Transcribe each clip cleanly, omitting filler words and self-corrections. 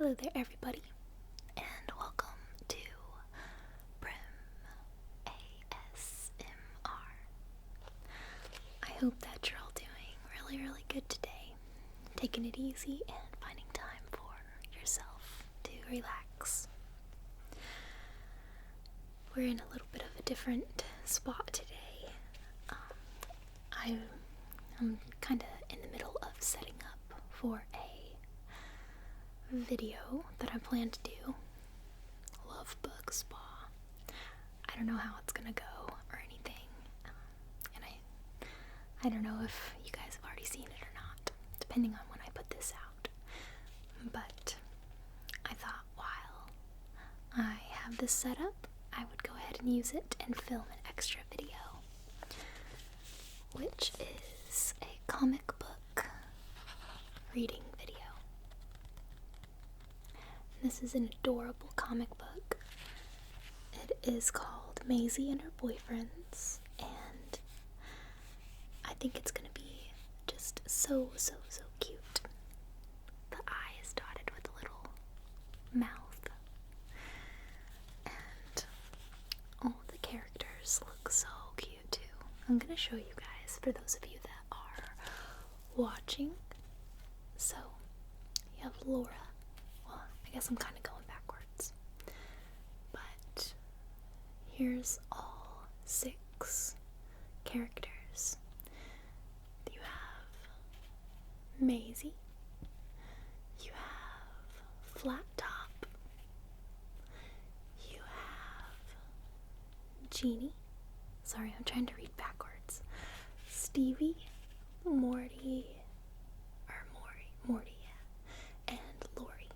Hello there, everybody, and welcome to Prim ASMR. I hope that you're all doing really good today, taking it easy and finding time for yourself to relax. We're in a little bit of a different spot today. I'm kind of in the middle of setting up for a video that I plan to do. Love bug spa. I don't know how it's gonna go or anything, and I don't know if you guys have already seen it or not, depending on when I put this out. But I thought while I have this set up, I would go ahead and use it and film an extra video, which is a comic book reading video. This is an adorable comic book. It is called 𝗦𝗢𝗖𝗜 and Her Boyfriends, and I think it's gonna be just so cute. The eye is dotted with a little mouth, and all the characters look so cute too. I'm gonna show you guys for those of you that are watching. So you have Laura. I guess I'm kind of going backwards, but here's all 6 characters. You have Maisie, you have Flat Top, you have Jeannie, sorry I'm trying to read backwards, Stevie, Morty, and Lori.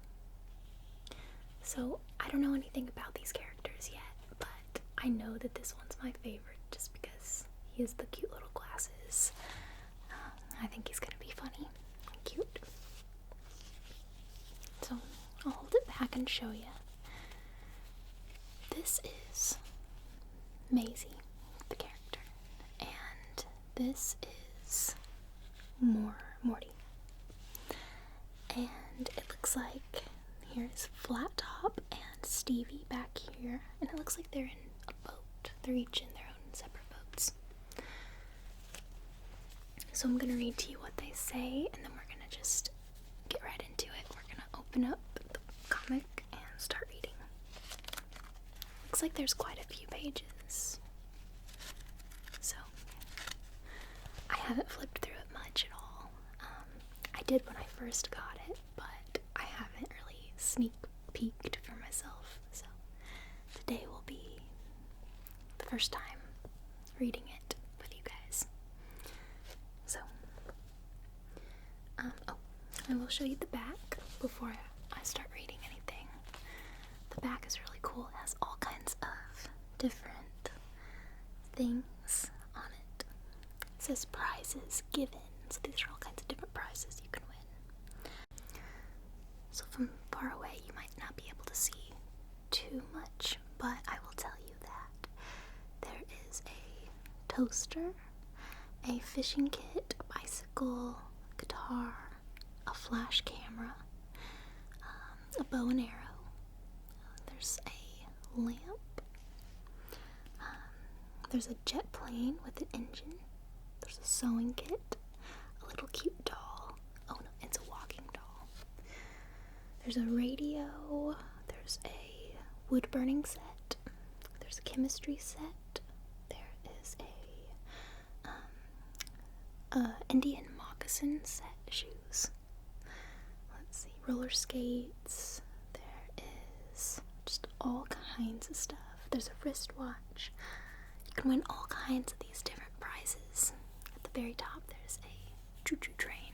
So, I don't know anything about these characters yet, but I know that this one's my favorite just because he has the cute little glasses. I think he's gonna be funny and cute. So, I'll hold it back and show you. This is Maisie, the character, and this is Morty. And it looks like here's Flat Top and Stevie back here, and it looks like they're in a boat. They're each in their own separate boats. So I'm gonna read to you what they say, and then we're gonna just get right into it. We're gonna open up the comic and start reading. Looks like there's quite a few pages. So I haven't flipped through it much at all. I did when I first got it, but I haven't really sneak peeked for myself, so today will be the first time reading it with you guys. So, I will show you the back before I start reading anything. The back is really cool. It has all kinds of different things on it. It says prizes given, so these are all kinds of different prizes you can win. So from far away you might not be able to see too much, but I will tell you that there is a toaster, a fishing kit, a bicycle, guitar, a flash camera, a bow and arrow, there's a lamp, there's a jet plane with an engine, there's a sewing kit, a little cute doll. Oh no, it's a walking doll. There's a radio, there's a wood burning set, there's a chemistry set, there is a Indian moccasin set shoes. Let's see, roller skates, there is just all kinds of stuff. There's a wristwatch. You can win all kinds of these different prizes. At the very top there's a choo-choo train,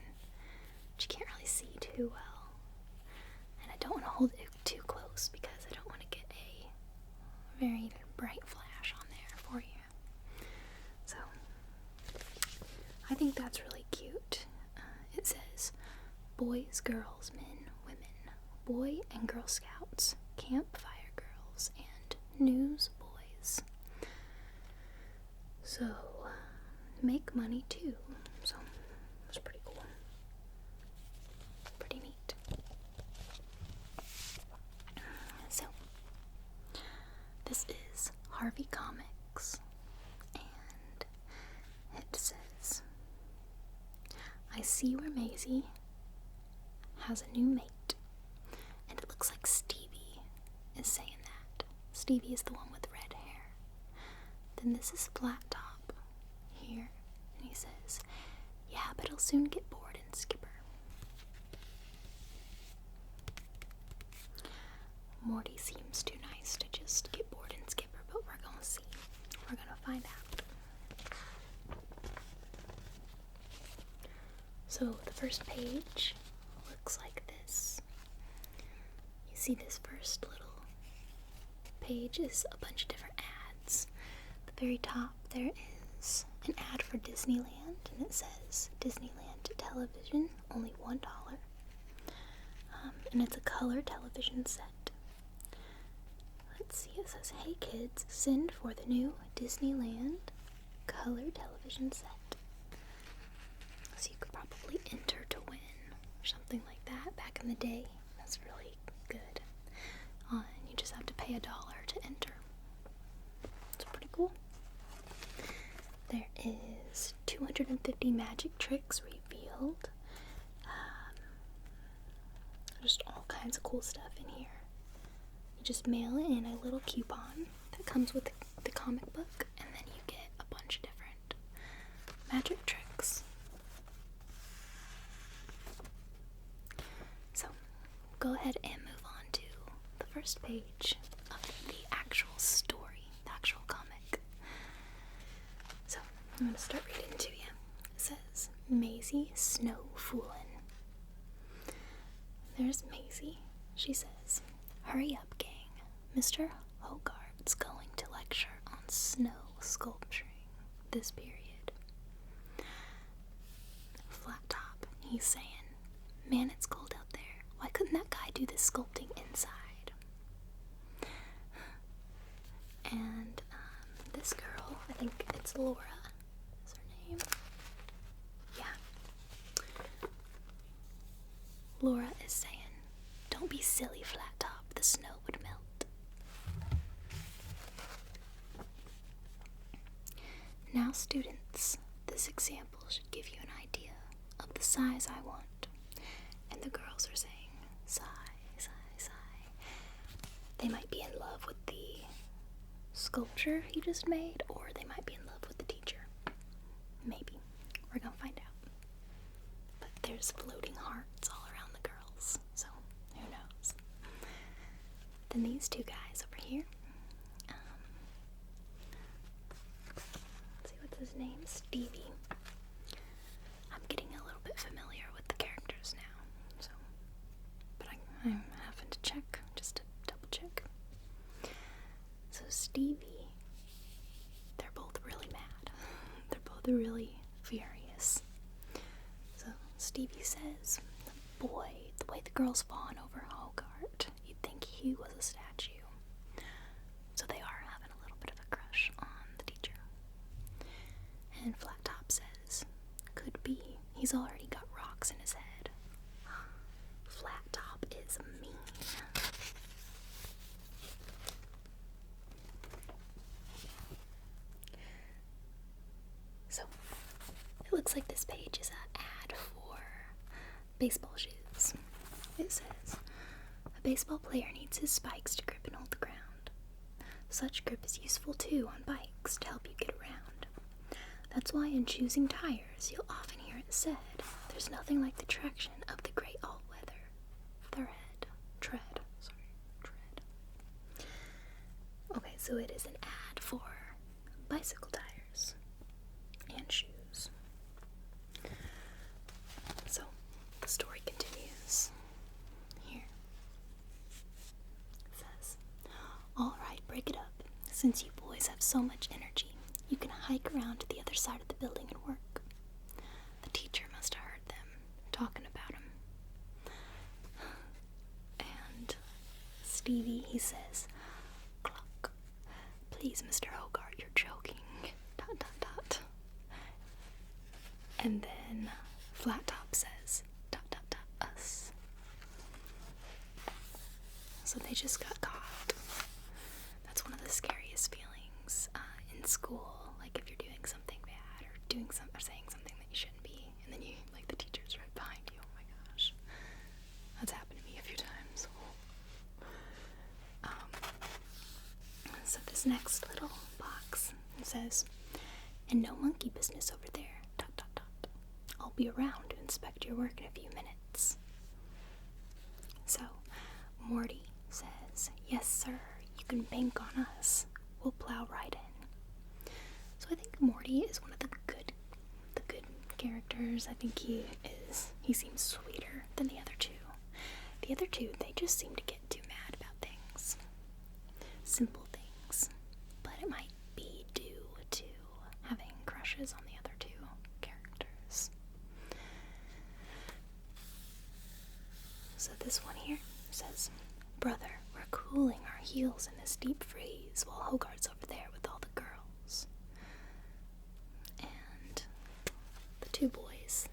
which you can't really see too well. And I don't want to hold it too close because I don't want to get a very bright flash on there for you. So, I think that's really cute. It says, boys, girls, men, women, boy and girl scouts, campfire girls, and news boys. So, make money too. So, it's pretty cool. Pretty neat. Harvey Comics, and it says, I see where Maisie has a new mate, and it looks like Stevie is saying that. Stevie is the one with red hair. Then this is Flat Top here, and he says, yeah, but he'll soon get bored and skipper. Morty seems too nice to just get bored and skipper, but we're gonna see. We're gonna find out. So the first page looks like this. You see this first little page is a bunch of different ads. At the very top there is an ad for Disneyland, and it says Disneyland television, only $1. And it's a color television set. Let's see, it says, hey kids, send for the new Disneyland color television set. So you could probably enter to win, or something like that. Back in the day, that's really good. And you just have to pay $1 to enter. It's pretty cool. There is 250 magic tricks revealed. Just all kinds of cool stuff in here. You just mail it in a little coupon that comes with the comic book, and then you get a bunch of different magic tricks. So, go ahead and move on to the first page of the actual story, the actual comic. So, I'm going to start reading to you. It says, Maisie Snow Foolin'. There's Maisie. She says, hurry up, gang. Mr. Hogarth's going to lecture on snow sculpturing this period. Flat Top, he's saying, man, it's cold out there. Why couldn't that guy do this sculpting inside? And this girl, I think it's Laura, is her name? Yeah. Laura is saying, don't be silly, Flat Top, the snow would melt. Now students, this example should give you an idea of the size I want. And the girls are saying, sigh, sigh, sigh. They might be in love with the sculpture he just made, or they might be in love with the teacher. Maybe. We're gonna find out. But there's floating hearts all around the girls, so who knows. Then these two guys over here. Let's see, what's his name? Stevie. I'm getting a little bit familiar with the characters now, so, but I'm having to check, just to double check. So Stevie, they're both really mad. They're both really furious. So Stevie says, boy, the way the girl's fawn over Hogarth, you'd think he was a statue. So they are having a little bit of a crush on the teacher. And Flat Top says, could be. He's already got rocks in his head. Flat Top is mean. So, it looks like this page is an ad for baseball shoes. It says, a baseball player needs his spikes to grip and hold the ground. Such grip is useful too on bikes to help you get around. That's why in choosing tires, you'll often hear it said, there's nothing like the traction of the great all-weather tread. Okay, so it is an ad for bicycle tires and shoes. So, the story continues here. It says, all right, break it up. Since you boys have so much energy, you can hike around to the other side of the building and work. The teacher must have heard them talking about him. And Stevie, he says, cluck. Please, Mr. Hogarth, you're joking. ... And then Flat Top says, ... us. So they just got caught. That's one of the scariest feelings school, like if you're doing something bad or or saying something that you shouldn't be, and then you, like, the teacher's right behind you. Oh my gosh. That's happened to me a few times. So this next little box says, "And no monkey business over there, ... I'll be around to inspect your work in a few minutes." So Morty says, "Yes, sir, you can bank on us. We'll plow right in." So I think Morty is one of the good characters. I think he seems sweeter than the other two. The other two, they just seem to get too mad about things. Simple things. But it might be due to having crushes on the other two characters. So this one here says, "Brother, we're cooling our heels in this deep freeze while Hogarth's over there with all the girls." And the two boys,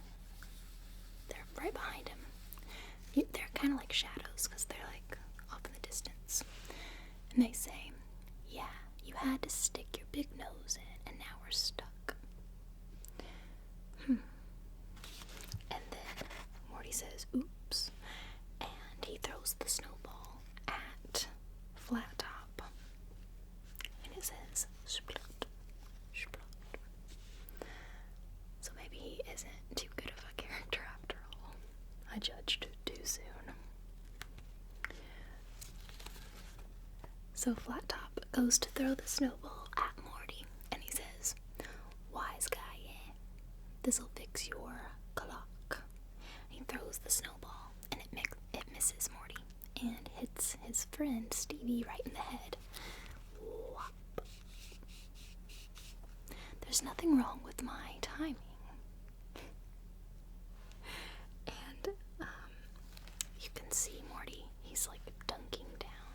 they're right behind him. They're kind of like shadows because they're like off in the distance. And they say, "Yeah, you had to stick your big nose in, and now we're stuck." And then Morty says, "Oops," and he throws the snowball at Flat Top. And it says, "Splot, splot." So maybe he isn't too good of a character after all. I judged too soon. So Flat Top goes to throw the snowball at Morty, and he says, "Wise guy, eh? This'll fix your clock." He throws the snowball, and it misses Morty, and hits his friend Stevie right in the head. Whop. There's nothing wrong with my timing. And you can see Morty, he's like dunking down.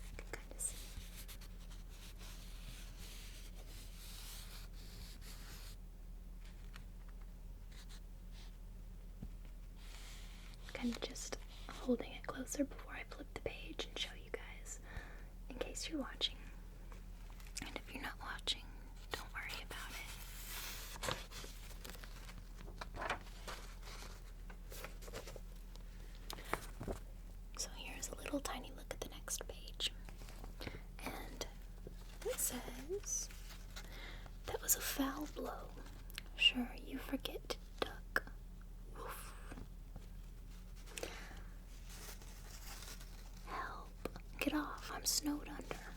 You can kind of see. Kind of just holding it closer before I flip the page and show you guys, in case you're watching. And if you're not watching, don't worry about it. So here's a little tiny look at the next page. And it says, "That was a foul blow. Sure, you forget to duck. Woof. Help. Get off. I'm snowed under."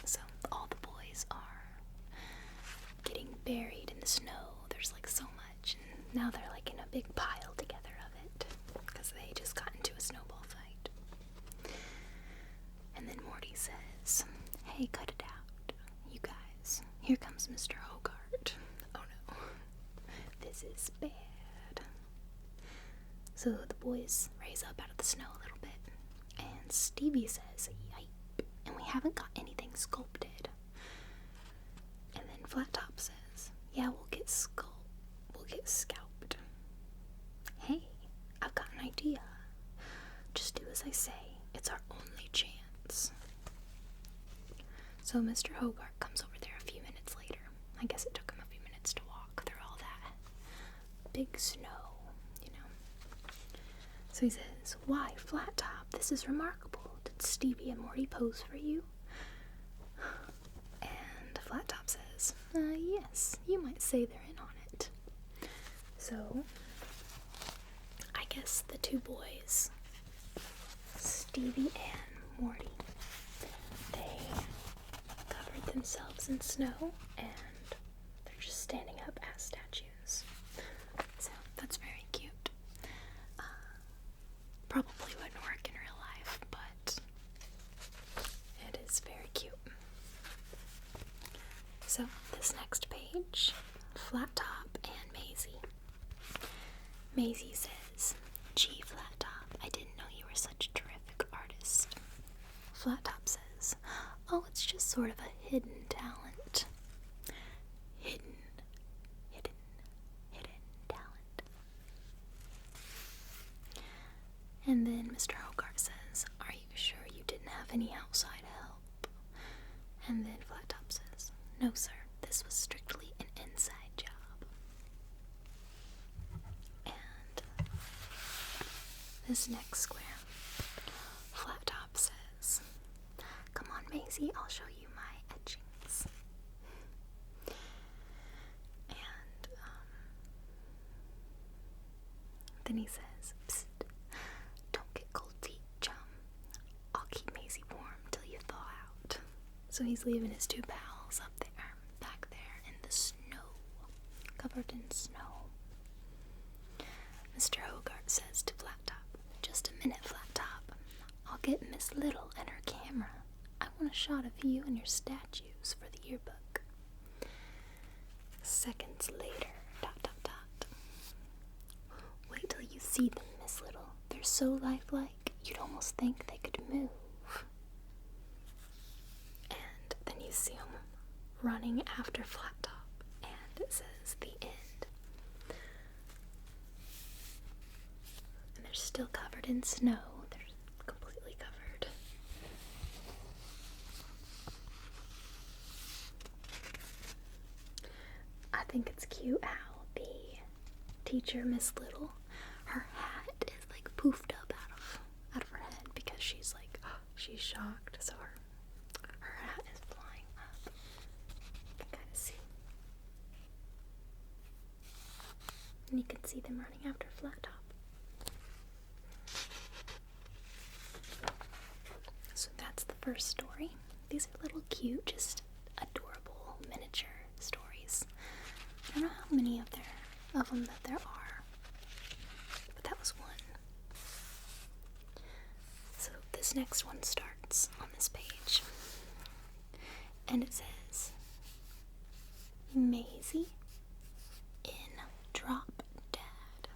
So all the boys are getting buried in the snow. There's like so much, and now they're like in a big pile together of it because they just got into a snowball fight. And then Morty says, "Hey, cut it out, you guys. Here comes Mr. Hogarth. Oh no, this is bad." So the boys raise up out of the snow a little bit, and Stevie says, "Yipe, and we haven't got anything sculpted." And then Flat Top says, "Yeah, we'll get scalped. Hey, I've got an idea. Just do as I say. It's our only chance." So Mr. Hogarth comes over there a few minutes later. I guess it took him a few minutes to walk through all that big snow, you know. So he says, "Why, Flat Top, this is remarkable. Did Stevie and Morty pose for you?" And Flat Top says, "Yes, you might say they're in on it." So I guess the two boys, Stevie and Morty, they covered themselves in snow, and they're just standing up as statues. So that's very cute. Probably wouldn't work in real life, but it is very cute. So this next page, Flat Top and Maisie. Maisie says, "Gee, Flat Top, I didn't know you were such a terrific artist." Flat Top says, "Oh, it's just sort of a hidden talent." Hidden talent. And then Mr. Hogarth says, "Are you sure you didn't have any outside help?" And then Flat Top says, "No, sir, this was strictly an inside job." And this next square, Flat Top says, "Come on, Maisie, I'll show you my etchings." And then he says, "Psst, don't get cold feet, chum. I'll keep Maisie warm till you thaw out." So he's leaving his two pals up there, back there in the snow, covered in snow. Mr. Hogarth says to Flat Top, "Just a minute, Flat Top. I'll get Miss Little and her camera. I want a shot of you and your statues for the yearbook." Seconds later, ... "Wait till you see them, Miss Little. They're so lifelike, you'd almost think they could move." And then you see them running after Flat Top, and it says "The End." And they're still covered in snow. They're completely covered. I think it's cute how the teacher, Miss Little, her hat is like poofed up out of her head because she's shocked, so her hat is flying up. You can kind of see. And you can see them running after Flat Top. So that's the first story. These are little cute, just adorable miniature stories. I don't know how many of them that there are, but that was one. So this next one starts on this page, and it says, "Maisie in Drop Dad."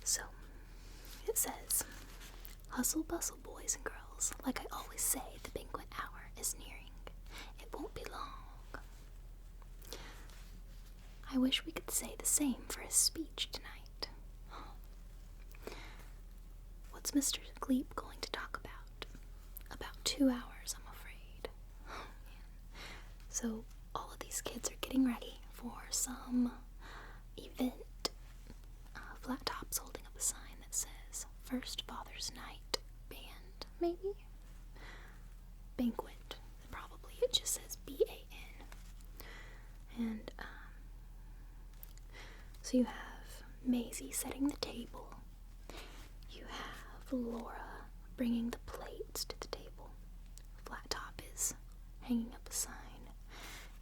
So it says, "Hustle bustle, boys and girls. Like I always say, the banquet hour is nearing. It won't be long. I wish we could say the same for his speech tonight. What's Mr. Gleep going to talk about? About 2 hours, I'm afraid." Oh, man. So all of these kids are getting ready for some event. Flat Top's holding up a sign that says First Father's Night Band, maybe? Banquet, probably. It just says BAN. And so you have Maisie setting the table. You have Laura bringing the plates to the table. Flat Top is hanging up a sign.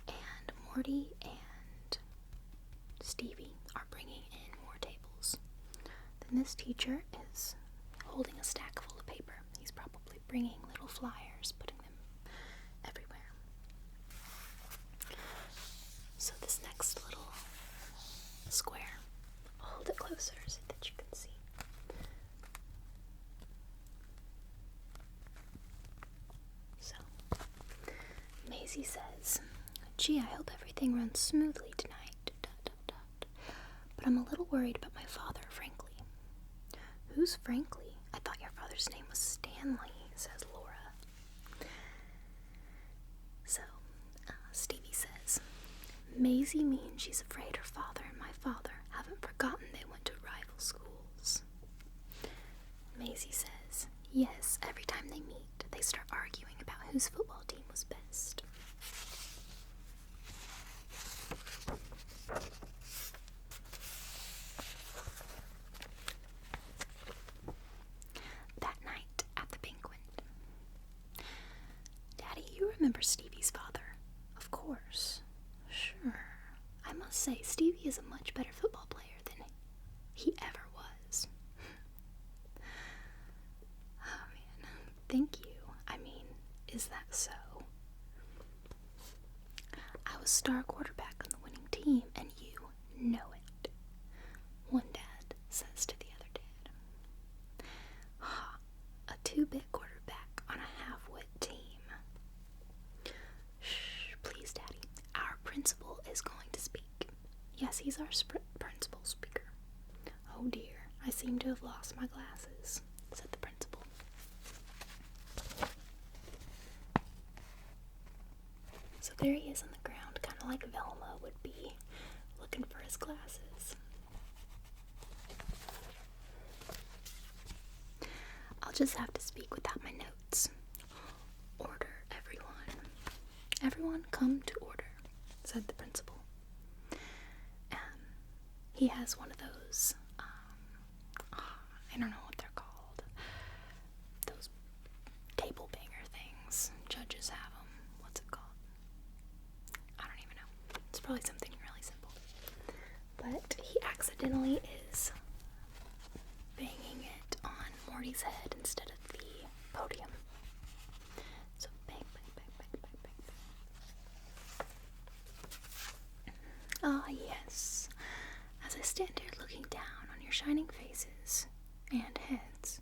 And Morty and Stevie are bringing in more tables. Then this teacher is holding a stack full of paper. He's probably bringing little flyers, putting them everywhere. So this next little square, I'll hold it closer so that you can see. So Maisie says, "Gee, I hope everything runs smoothly tonight. ... But I'm a little worried about my father, Frankly." "Who's Frankly? I thought your father's name was Stanley," says Laura. So Stevie says, "Maisie means she's afraid her father and my father haven't forgotten they went to rival schools." Maisie says, "Yes, every time they meet, they start arguing about whose football team was best." That night at the banquet. "Daddy, you remember Stevie's father?" "Of course." "Sure. I must say, Stevie is a much better football player than he ever was." Oh man, thank you. I mean, is that so? "I was star quarterback on the winning team, and you know it," one dad says to the other dad. "Ha, a two-bit quarterback on a half-wit team." "Shh, please, Daddy. Our principal is going to speak." "Yes, he's our principal speaker." "Oh dear, I seem to have lost my glasses," said the principal. there he is on the ground, kind of like Velma would be, looking for his glasses. I'll just have to speak without my notes. Order, everyone. Everyone come to order, said the principal. He has one of those, I don't know what they're called. Those table banger things. Judges have them. What's it called? I don't even know. It's probably something really simple. But he accidentally is banging it on Morty's head instead of the podium. So bang, bang, bang, bang, bang, bang. Ah, yes. As I stand here looking down on your shining faces and heads,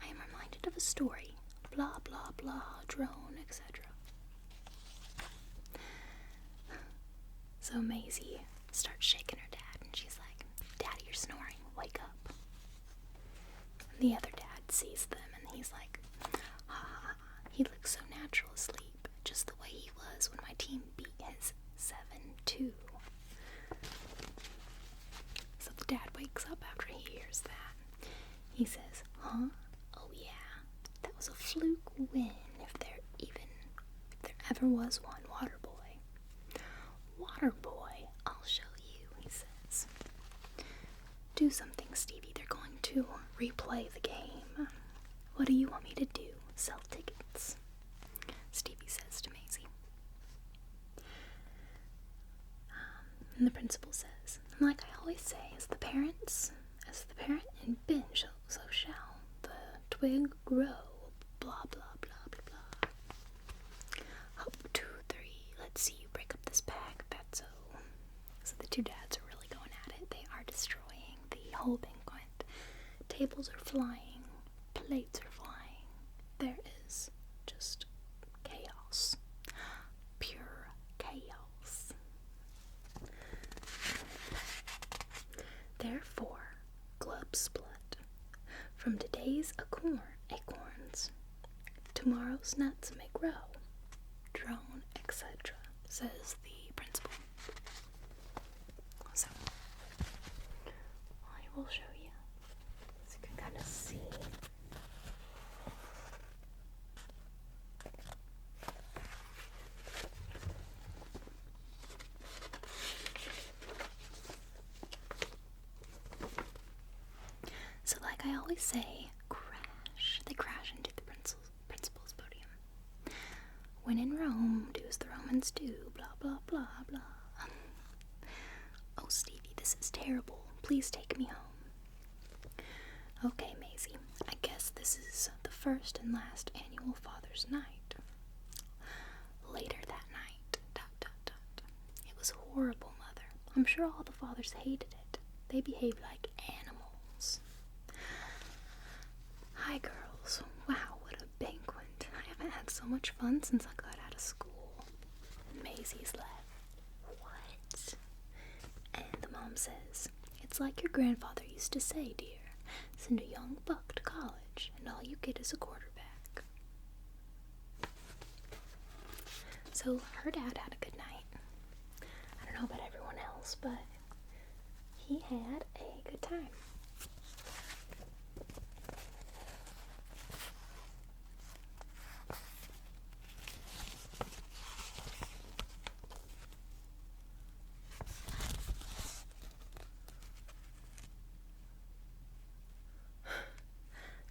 I am reminded of a story. Blah, blah, blah, drone, etc. So Maisie starts shaking her dad, and she's like, "Daddy, you're snoring. Wake up." And the other dad sees them, and he's like, "Ha ha ha. He looks so natural asleep, just the way he was when my team beat his 7-2. So the dad wakes up after he hears that. He says, "Huh? Oh yeah, that was a fluke win, if there ever was one, Waterboy. Waterboy, I'll show you," he says. "Do something, Stevie. They're going to replay the game. What do you want me to do? Sell tickets?" Stevie says to Maisie. And the principal says, "Like I always say, as the parent in Ben, so shall the twig grow, blah, blah, blah, blah, blah. Hop, 2, 3, let's see you break up this pack, Fatso." So the two dads are really going at it. They are destroying the whole banquet. Tables are flying, plates are flying. There is just chaos. Pure chaos. Therefore, glub split. From today's acorns, tomorrow's nuts may grow. Drone, etc., says the principal. So, I will show you, so you can kind of see. So like I always say, they crash into the principal's podium. When in Rome, do as the Romans do, blah, blah, blah, blah. "Oh, Stevie, this is terrible. Please take me home." "Okay, Maisie, I guess this is the first and last annual Father's Night." Later that night, ... "It was horrible, Mother. I'm sure all the fathers hated it. They behaved like animals." "Hi, girls. Wow, what a banquet. I haven't had so much fun since I got out of school." Maisie's like, "What?" And the mom says, "It's like your grandfather used to say, dear. Send a young buck to college, and all you get is a quarterback." So her dad had a good night. I don't know about everyone else, but he had a good time.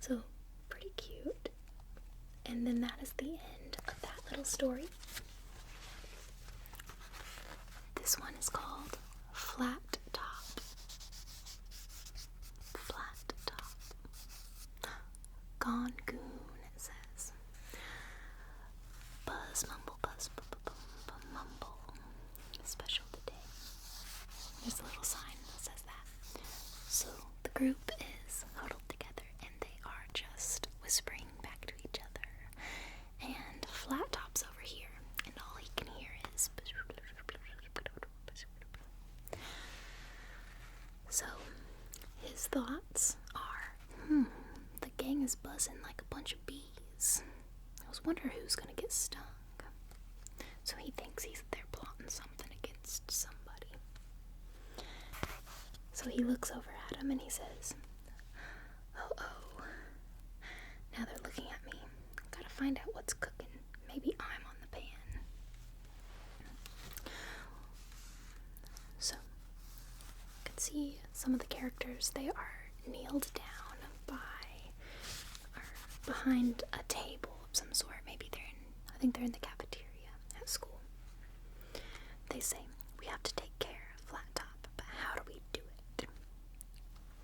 So, pretty cute. And then that is the end of that little story. This one is called Flat Top. Flat Top. Gone goon, it says. Buzz, mumble, buzz, mumble. Special today. There's a little sign that says that. So the group is huddled together and they are just whispering back to each other. And Flat Top's over here, and all he can hear is. So his thoughts are, the gang is buzzing like a bunch of bees. I was wondering who's gonna get stung. So he thinks they're plotting something against somebody. So he looks over at him and he says, oh, now they're looking at me. Gotta find out what's cooking. Maybe I'm on the pan. So, you can see some of the characters, they are kneeled down behind a table of some sort. Maybe I think they're in the cafeteria at school. They say, we have to take care of Flat Top, but how do we do it?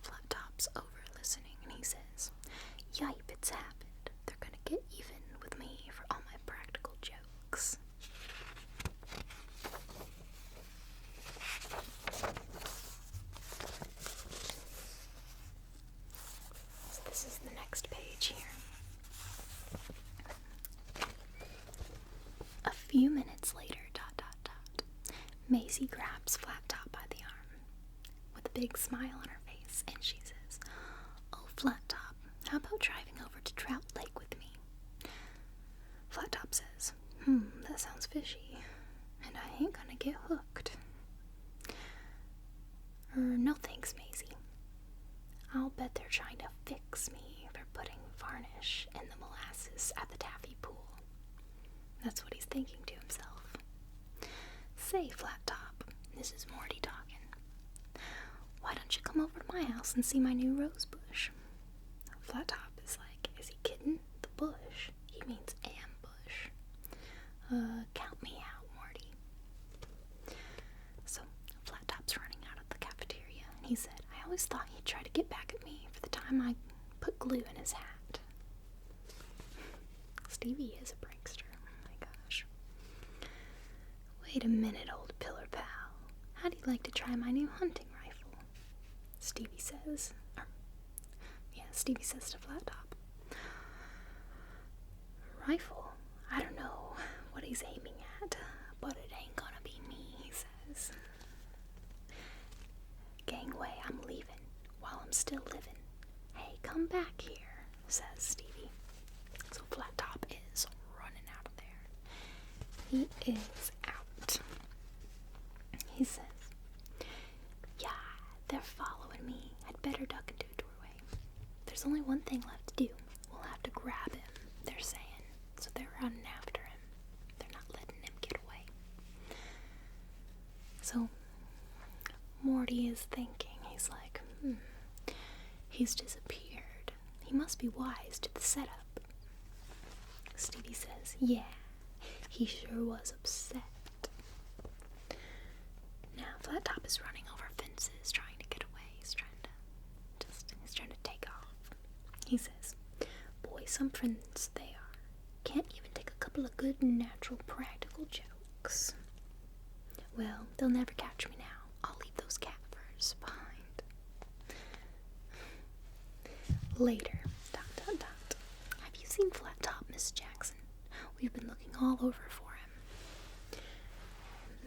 Flat Top's over listening and he says, "Yipe, it's happened. They're gonna get even with me for all my practical jokes." So this is the next page here. A few minutes later, Macy grabs Flat Top by the arm with a big smile on her face, and she says, "Oh, Flat Top, how about driving over to Trout Lake with me?" Flat Top says, that sounds fishy, and I ain't gonna get hooked. No thanks, Maisie. I'll bet they're trying to fix me for putting varnish in the molasses at the taffy pool. That's what he's thinking to himself. Say, Flat Top, this is Morty talking. Why don't you come over to my house and see my new rose bush? Flat Top is like, is he kidding? The bush? He means ambush. Count me out, Morty. So, Flat Top's running out of the cafeteria, and he said, I always thought he'd try to get back at me for the time I put glue in his hat. Stevie is a prankster. Oh my gosh. Wait a minute, old pillar pal. How'd you like to try my new hunting rifle? Stevie says to Flat Top. Rifle? I don't know what he's aiming at, but it ain't gonna be me, he says. Gangway, I'm leaving while I'm still living. Hey, come back here, says Stevie. So Flat Top is running out of there. He is out. He says, yeah, they're following me. I'd better duck into a doorway. There's only one thing left to do. We'll have to grab him, they're saying. So they're running after him. They're not letting him get away. So Morty is thinking, he's like, he's disappeared. He must be wise to the setup. Stevie says, yeah, he sure was upset. Now Flat Top is running over fences, trying to get away. He's trying to take off. He says, boy, some friends they are. Can't even take a couple of good, natural, practical jokes. Well, they'll never catch me now. I'll leave those cat furs behind. Later, ... Have you seen Flat Top, Miss Jackson? We've been looking all over for him.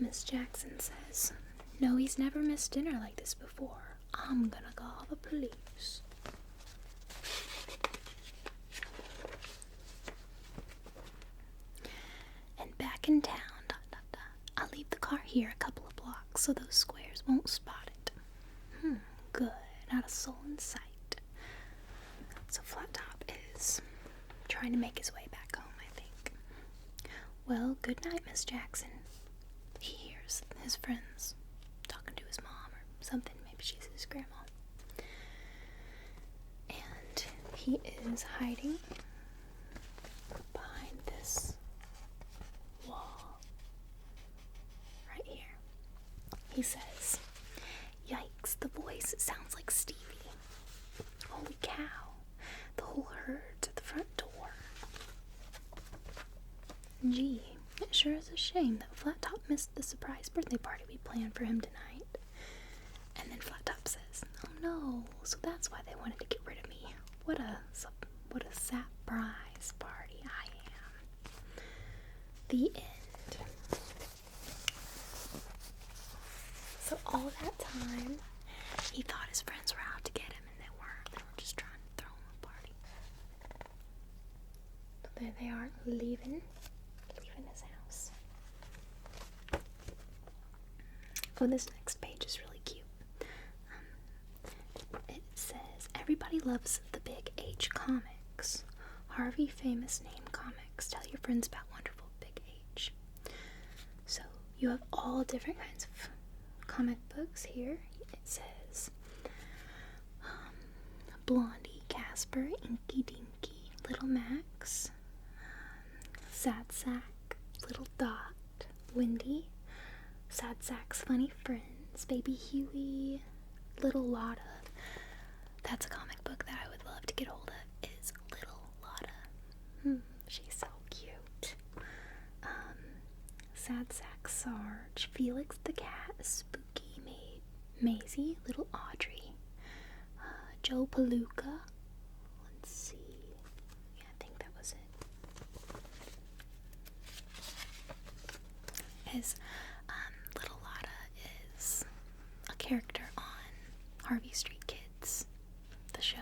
Miss Jackson says, no, he's never missed dinner like this before. I'm gonna call the police. And back in town, ... I'll leave the car here a couple of blocks so those squares won't spot it. Good, not a soul in sight. So Flat Top is trying to make his way back home, I think. Well, good night, Miss Jackson. He hears his friends talking to his mom or something. Maybe she's his grandma. And he is hiding behind this wall right here. He says, yikes, the voice, it sounds like Stevie. Holy cow, the whole herd's at the front door. Gee, it sure is a shame that Flat Top missed the surprise birthday party we planned for him tonight. And then Flat Top says, oh no, so that's why they wanted to get rid of me. What a surprise party I am. The end. So all that time, he thought his friends were out to get him, and they weren't. They were just trying to throw him a party. But there they are, leaving his house. Oh, this next page is really cute. It says, everybody loves the Big H comics. Harvey famous name comics. Tell your friends about wonderful Big H. So you have all different kinds of comic books here. It says Blondie, Casper, Inky Dinky, Little Max, Sad Sack, Little Dot, Wendy, Sad Sack's Funny Friends, Baby Huey, Little Lotta. That's a comic book that I would love to get hold of, is Little Lotta. She's so cute. Sad Sack Sarge, Felix the Cat, Spooky Maid, Maisie, Little Audrey, Joe Palooka. Let's see. Yeah, I think that was it. His Little Lotta is a character on Harvey Street Kids, the show.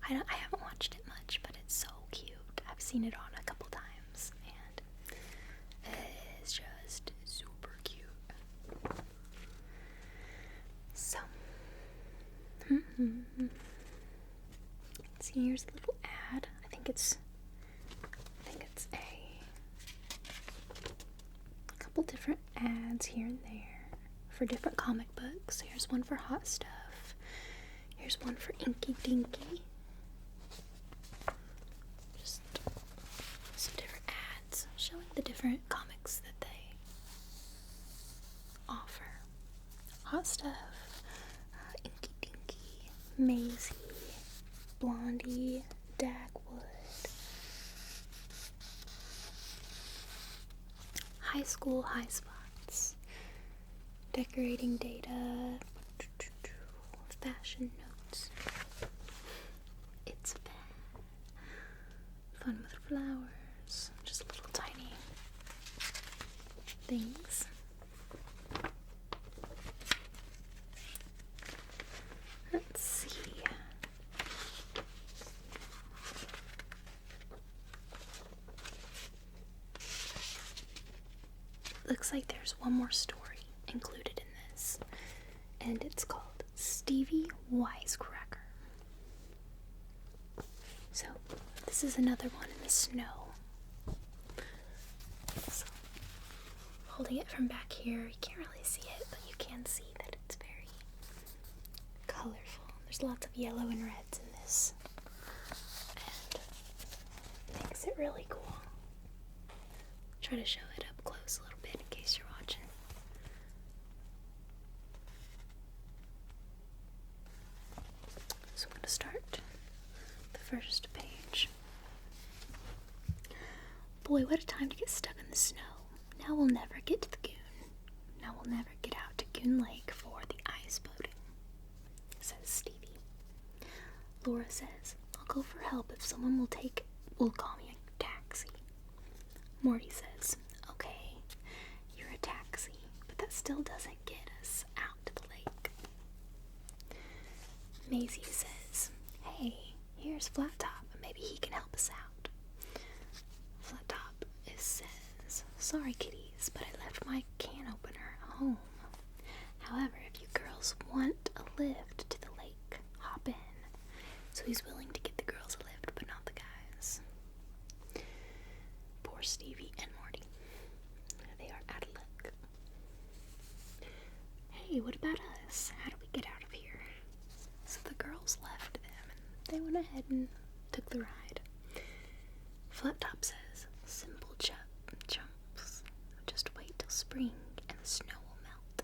I haven't watched it much, but it's so cute. I've seen it on a couple times, and it's just super cute. So, see, here's a little ad. I think it's a couple different ads here and there for different comic books. Here's one for Hot Stuff. Here's one for Inky Dinky. Just some different ads showing the different comics that they offer. Hot Stuff, Inky Dinky, Maisie, Blondie, Dagwood, High School High Spots, Decorating Data, Fashion Notes, It's Bad, Fun with Flowers, just little tiny things. Let's see. Looks like there's one more story included in this, and it's called Stevie Wisecracker. So, this is another one in the snow. So, holding it from back here, you can't really see it, but you can see that it's very colorful. There's lots of yellow and reds in this, and makes it really cool. Try to show it up close a little bit in case you're watching. So I'm going to start the first page. Boy, what a time to get stuck in the snow. Now we'll never get to the Goon. Now we'll never get out to Goon Lake for the ice boating, says Stevie. Laura says, I'll go for help if someone will call me a taxi. Morty says, okay, you're a taxi, but that still doesn't get us out to the lake. Maisie says, hey, here's Flat Top, maybe he can help us out. Flat Top says, sorry kitties, but I left my can opener at home. However, if you girls want a lift to the lake, hop in. So he's willing to get the girls a lift, but not the guys. Poor Stevie and Morty. They are out of luck. Hey, what about us? How do we get out of here? So the girls left them, and they went ahead and took the ride. Flat Top says, simple jumps. Just wait till spring and the snow will melt.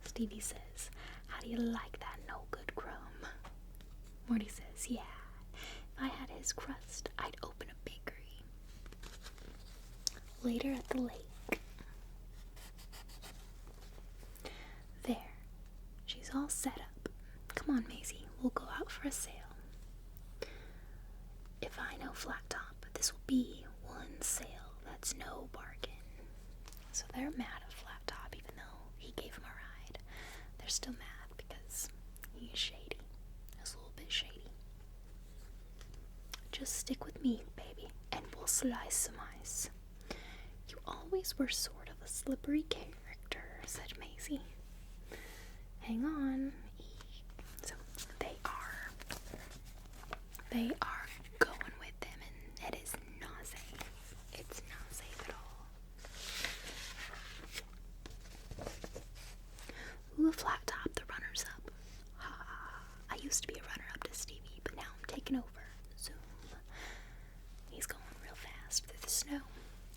Stevie says, how do you like that no good crumb? Morty says, yeah, if I had his crust, I'd open a bakery. Later at the lake. There, she's all set up. Come on, Maisie, we'll go out for a sail. If I know Flat Top, this will be one sail. That's no bargain. So they're mad at Flat Top, even though he gave him a ride. They're still mad because he's shady. He's a little bit shady. Just stick with me, baby, and we'll slice some ice. You always were sort of a slippery character, said Maisie. Hang on. So they are going with them, and it is not safe. It's not safe at all. Ooh, Flat Top, the runner's up. I used to be a runner-up to Stevie, but now I'm taking over. Zoom. He's going real fast through the snow,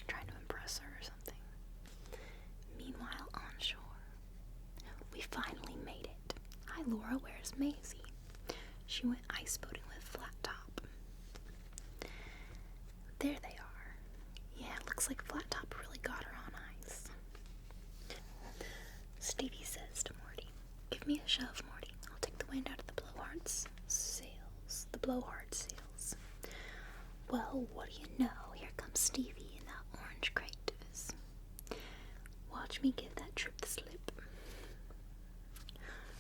trying to impress her or something. Meanwhile, on shore, we finally made it. Hi, Laura, where's Maisie? She went ice boating with Flat Top. There they are. Yeah, it looks like Flat Top really got her on ice. Stevie says to Morty, "Give me a shove, Morty. I'll take the wind out of the blowhard sails. The blowhard sails." Well, what do you know? Here comes Stevie in that orange crate of his. Watch me give that trip the slip.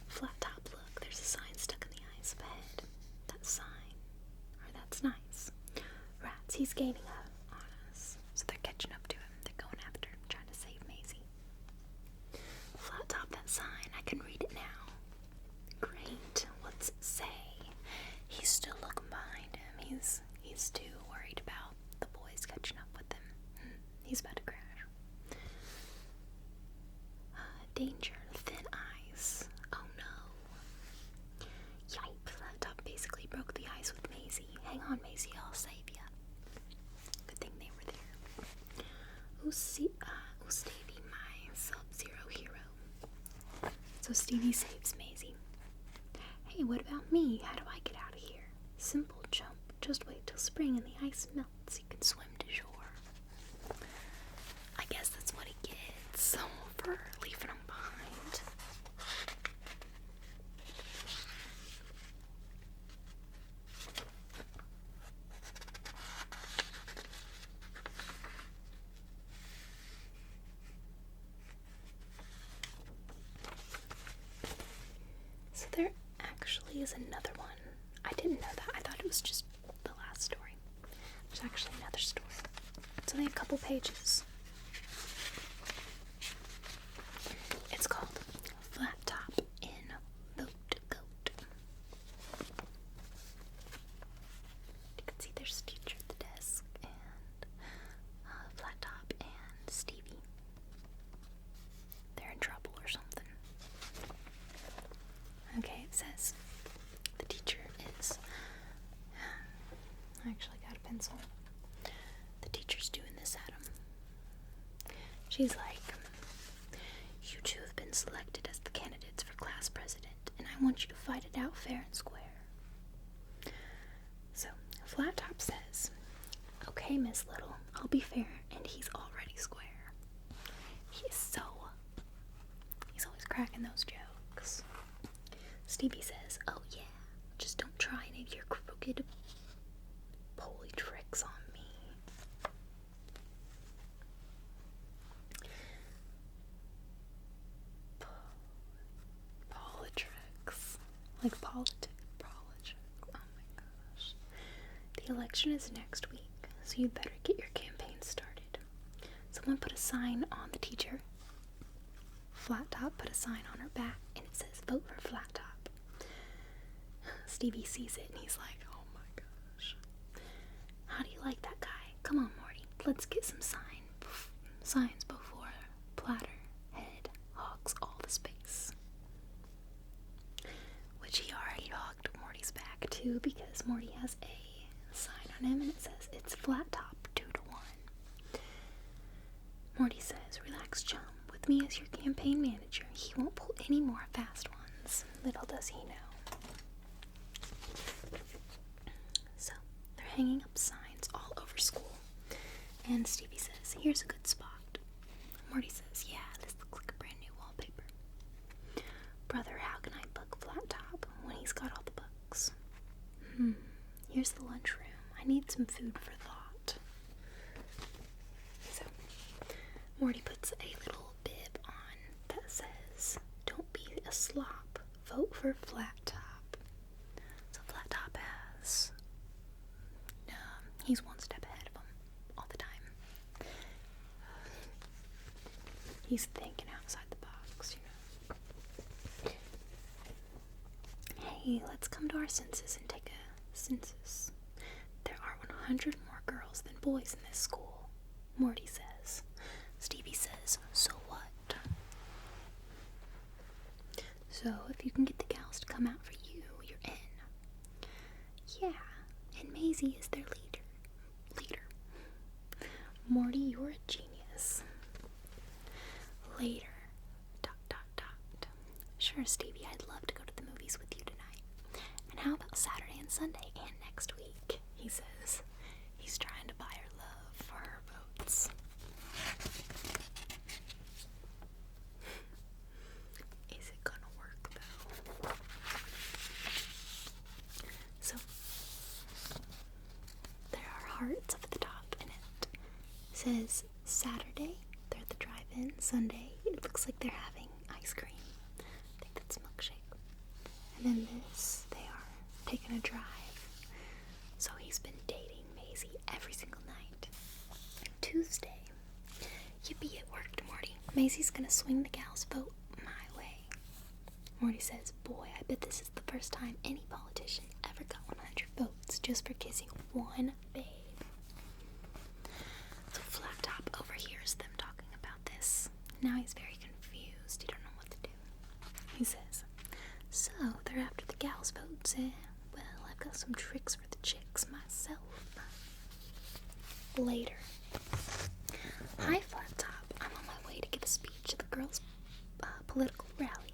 Flat Top, look, there's a sign stuck in the ice up ahead. That sign. Or that's nice. Rats, he's gaining on us. So they're catching up to him. They're going after him, trying to save Maisie. Flat Top, that sign. I can read it now. Great. What's it say? He's still looking behind him. He's too worried about the boys catching up with him. He's about to crash. Danger, thin ice. Oh no. Yipe, Flat Top basically broke the ice with Maisie. Hang on, Maisie, I'll save ya. Good thing they were there. Stevie, my sub-zero hero. So Stevie saves Maisie. Hey, what about me? How do I get out of here? Simple, jump. Just wait till spring and the ice melts. You can swim to shore. I guess that's what he gets for leaving him behind. So there actually is another one. I didn't know that. I thought it was just the last story. There's actually another story. It's only a couple pages. It's called Flat Top in Boat Goat. You can see there's a teacher at the desk and Flat Top and Stevie. They're in trouble or something. Okay, it says the teacher is. I actually got a pencil. The teacher's doing this at him. She's like, "You two have been selected as the candidates for class president, and I want you to fight it out fair and square." So, Flat Top says, "Okay, Miss Little, I'll be fair," and he's already square. He's always cracking those jokes. Stevie says, "Oh yeah, just don't try any of your crooked polly tricks on me." Politics. Like politics. Oh my gosh. The election is next week, so you better get your campaign started. Someone put a sign on the teacher. Flat Top put a sign on her back, and it says, "Vote for Flat Top." Stevie sees it, and he's like, "Oh my gosh. How do you like that guy? Come on, Morty. Let's get some signs before Platterhead hogs all the space." Which he already hogged Morty's back too, because Morty has a sign on him and it says it's Flat Top 2-1. Morty says, "Relax, chum. With me as your campaign manager, he won't pull any more fast ones." Little does he know. So they're hanging up signs all over school, and Stevie says, "Here's a good spot." Morty says, "Yeah, this looks like a brand new wallpaper." "Brother, how can I book Flat Top when he's got all the books?" Here's the lunchroom. I need some food for thought." So Morty puts a little bib on that says, "Don't be a slop. Vote for Flat Top." So Flat Top has he's one step ahead of him all the time. He's thinking outside the box, Hey, let's come to our census and take a census. There are 100 more girls than boys in this school, Morty says. Stevie says, so what? So, if you can get the gals to come out for you, you're in. Yeah, and Maisie is their leader. Morty, you're a genius. Later. ... Sure, Stevie, I'd love to go to the movies with you tonight. And how about Saturday and Sunday and next week? He says. He's trying to buy her love for her votes. Is it gonna work, though? So, there are hearts up at the top, and it says Saturday, they're at the drive-in. Sunday, it looks like they're having ice cream. I think that's milkshake. And then this, they are taking a drive. So he's been dating Maisie every single night. Tuesday, yippee, it worked, Morty. Maisie's gonna swing the gal's vote my way. Morty says, boy, I bet this is the first time any politician ever got 100 votes just for kissing one babe. So Flat Top overhears them talking about this. Now he's very confused. He don't know what to do. He says, so they're after the gals' votes, eh? Well, I've got some tricks for the chicks myself. Later. Hi, Flat Top. I'm on my way to give a speech at the girls' political rally.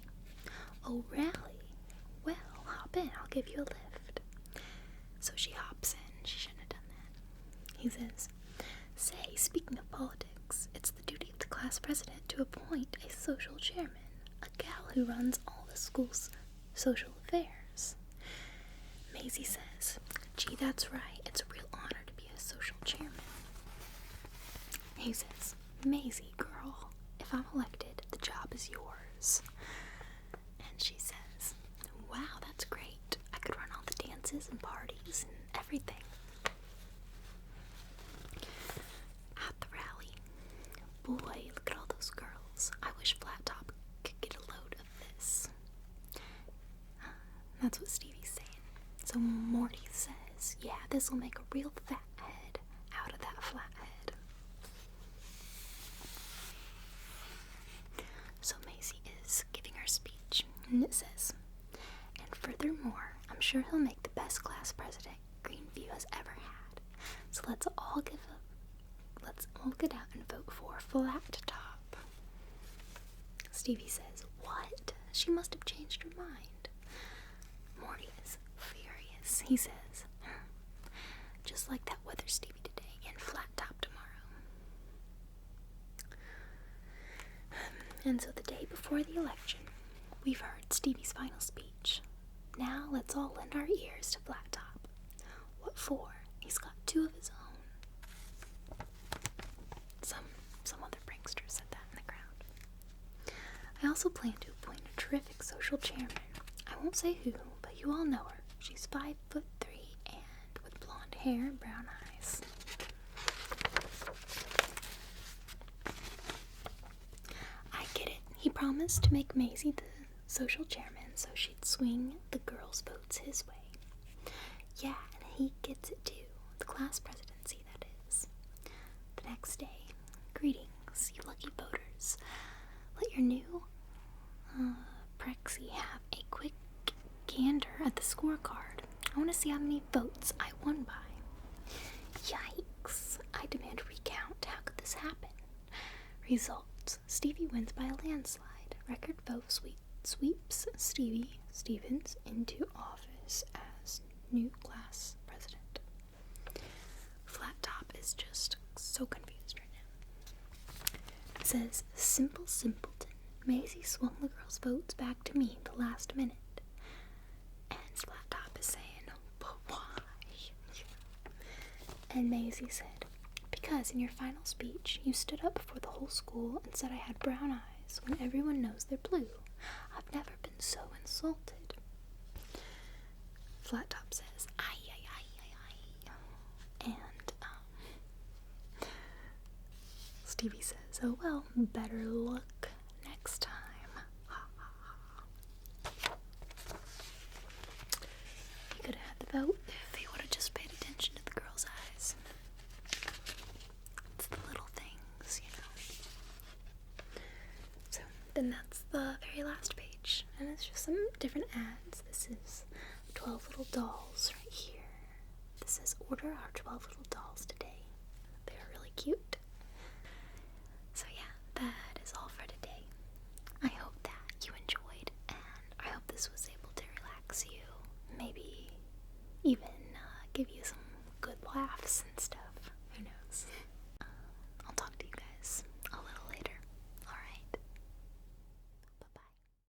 Oh, rally? Well, hop in. I'll give you a lift. So she hops in. She shouldn't have done that. He says, say, speaking of politics, it's the duty of the class president to appoint a social chairman, a gal who runs all the school's social affairs. Maisie says, gee, that's right. It's a real honor to be a social chairman. He says, Maisie, girl, if I'm elected, the job is yours. And she says, wow, that's great. I could run all the dances and parties and everything. At the rally, boy, look at all those girls. I wish Flat Top could get a load of this. That's what Stevie's saying. So Morty says, yeah, this will make a real fat head out of that flat head. So Maisie is giving her speech, and it says, and furthermore, I'm sure he'll make the best class president Greenview has ever had. So let's all get out and vote for Flat Top. Stevie says, what? She must have changed her mind. Morty is furious. He says, just like that weather, Stevie, today, and Flat Top tomorrow. And so the day before the election, we've heard Stevie's final speech. Now let's all lend our ears to Flat Top. What for? He's got 2 of his own. Some other prankster said that in the crowd. I also plan to appoint a terrific social chairman. I won't say who, but you all know her. She's 5'3" and with blonde hair and brown eyes. I get it. He promised to make Maisie the social chairman so she'd swing the girls' votes his way. Yeah, and he gets it too. The class presidency, that is. The next day, greetings, you lucky voters. Let your new Prexy have a quick gander at the scorecard. I want to see how many votes I won by. Yikes. I demand a recount. How could this happen? Results. Stevie wins by a landslide. Record vote sweeps Stevie Stevens into office as new class president. Flat Top is just so confused right now. It says, simple simpleton. Maisie swung the girls' votes back to me the last minute. And Flat Top is saying, but why? And Maisie said, because in your final speech, you stood up before the whole school and said I had brown eyes when everyone knows they're blue. I've never been so insulted. Flat Top says, aye. And Stevie says, Oh well, better luck next time. He could have had the vote if he would have just paid attention to the girl's eyes. It's the little things, you know. So then that's the very last page, and it's just some different ads. This is 12 little dolls right here. This says order our 12 little dolls today. They are really cute.